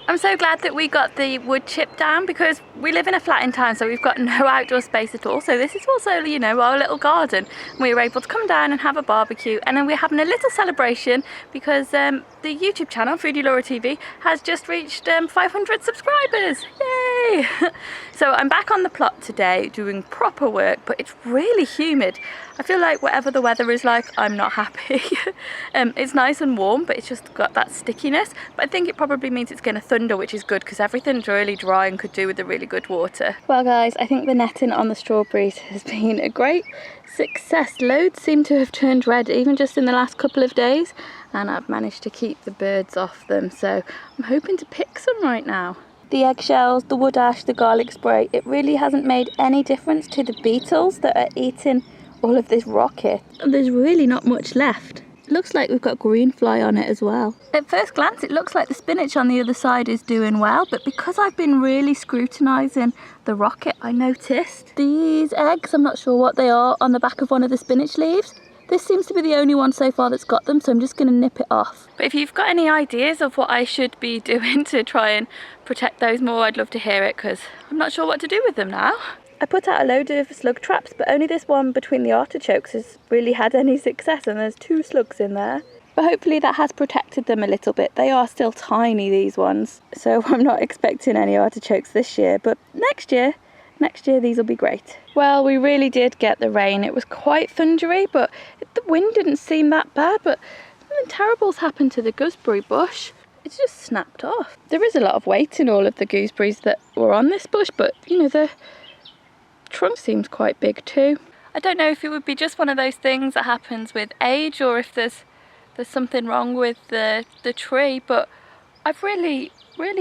I'm so glad that we got the wood chip down because we live in a flat in town, so we've got no outdoor space at all. So this is also, you know, our little garden. We were able to come down and have a barbecue, and then we're having a little celebration because the YouTube channel, Foodie TV, has just reached 500 subscribers. Yay! So I'm back on the plot today doing proper work, but it's really humid. I feel like whatever the weather is like, I'm not happy. It's nice and warm, but it's just got that stickiness. But I think it probably means it's going to thunder, which is good because everything's really dry and could do with the really good water. Well guys, I think the netting on the strawberries has been a great success. Loads seem to have turned red even just in the last couple of days, and I've managed to keep the birds off them, so I'm hoping to pick some right now. The eggshells, the wood ash, the garlic spray, it really hasn't made any difference to the beetles that are eating all of this rocket. There's really not much left. It looks like we've got green fly on it as well. At first glance it looks like the spinach on the other side is doing well, but because I've been really scrutinising the rocket, I noticed these eggs, I'm not sure what they are, on the back of one of the spinach leaves. This seems to be the only one so far that's got them, so I'm just going to nip it off. But if you've got any ideas of what I should be doing to try and protect those more, I'd love to hear it, because I'm not sure what to do with them now. I put out a load of slug traps, but only this one between the artichokes has really had any success, and there's 2 slugs in there. But hopefully that has protected them a little bit. They are still tiny, these ones, so I'm not expecting any artichokes this year, but next year these will be great. Well, we really did get the rain. It was quite thundery, but the wind didn't seem that bad, but something terrible's happened to the gooseberry bush. It's just snapped off. There is a lot of weight in all of the gooseberries that were on this bush, but you know, the trunk seems quite big too. I don't know if it would be just one of those things that happens with age, or if there's something wrong with the tree, but I've really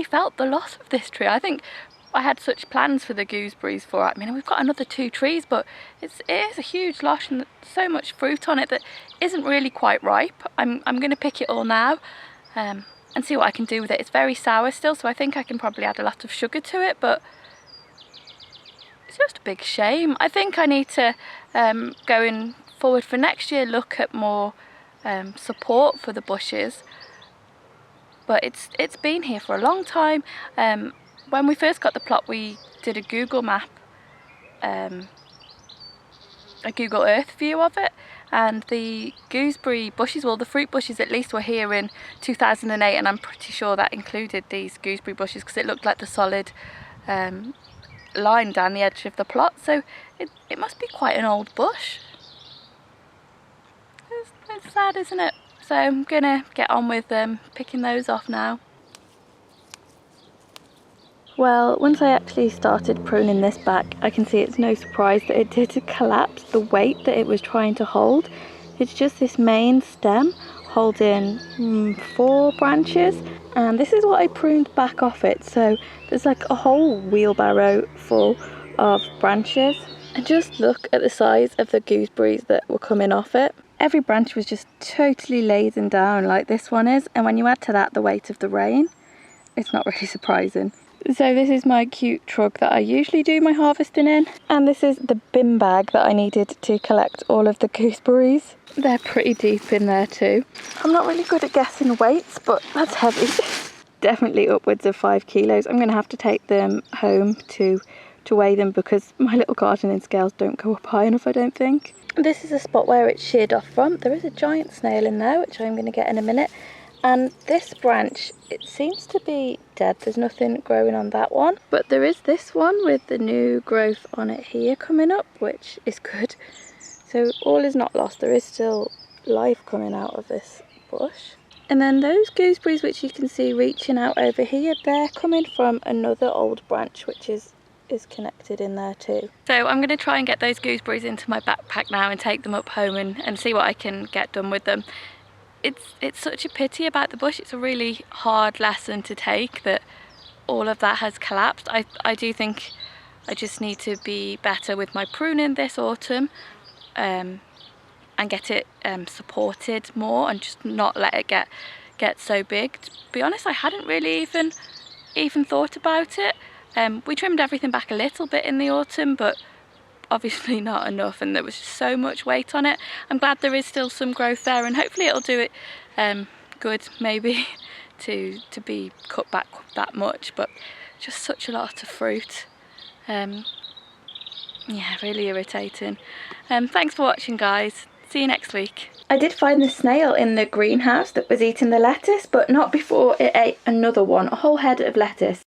felt the loss of this tree. I think I had such plans for the gooseberries for it. I mean, we've got another 2 trees, but it is a huge loss, and so much fruit on it that isn't really quite ripe. I'm going to pick it all now and see what I can do with it. It's very sour still, so I think I can probably add a lot of sugar to it, but it's just a big shame. I think I need to, going forward for next year, look at more support for the bushes. But it's been here for a long time. When we first got the plot, we did a Google map, a Google Earth view of it, and the gooseberry bushes, well, the fruit bushes at least, were here in 2008, and I'm pretty sure that included these gooseberry bushes because it looked like the solid line down the edge of the plot, so it must be quite an old bush. It's sad, isn't it? So I'm gonna get on with picking those off now. Well, once I actually started pruning this back, I can see it's no surprise that it did collapse the weight that it was trying to hold. It's just this main stem holding 4 branches, and this is what I pruned back off it, so there's like a whole wheelbarrow full of branches. And just look at the size of the gooseberries that were coming off it. Every branch was just totally laden down like this one is, and when you add to that the weight of the rain, it's not really surprising. So this is my cute truck that I usually do my harvesting in, and this is the bin bag that I needed to collect all of the gooseberries. They're pretty deep in there too. I'm not really good at guessing weights, but that's heavy. Definitely upwards of 5 kilos. I'm going to have to take them home to weigh them because my little gardening scales don't go up high enough, I don't think. This is a spot where it's sheared off from. There is a giant snail in there, which I'm going to get in a minute. And this branch, it seems to be dead. There's nothing growing on that one. But there is this one with the new growth on it here coming up, which is good. So all is not lost. There is still life coming out of this bush. And then those gooseberries, which you can see reaching out over here, they're coming from another old branch, which is connected in there too. So I'm going to try and get those gooseberries into my backpack now and take them up home and see what I can get done with them. It's such a pity about the bush. It's a really hard lesson to take that all of that has collapsed. I do think I just need to be better with my pruning this autumn and get it supported more and just not let it get so big. To be honest, I hadn't really even thought about it. We trimmed everything back a little bit in the autumn, but obviously not enough, and there was so much weight on it. I'm glad there is still some growth there, and hopefully it'll do it good maybe to be cut back that much, but just such a lot of fruit. Yeah, really irritating. Thanks for watching, guys. See you next week. I did find the snail in the greenhouse that was eating the lettuce, but not before it ate another one, a whole head of lettuce.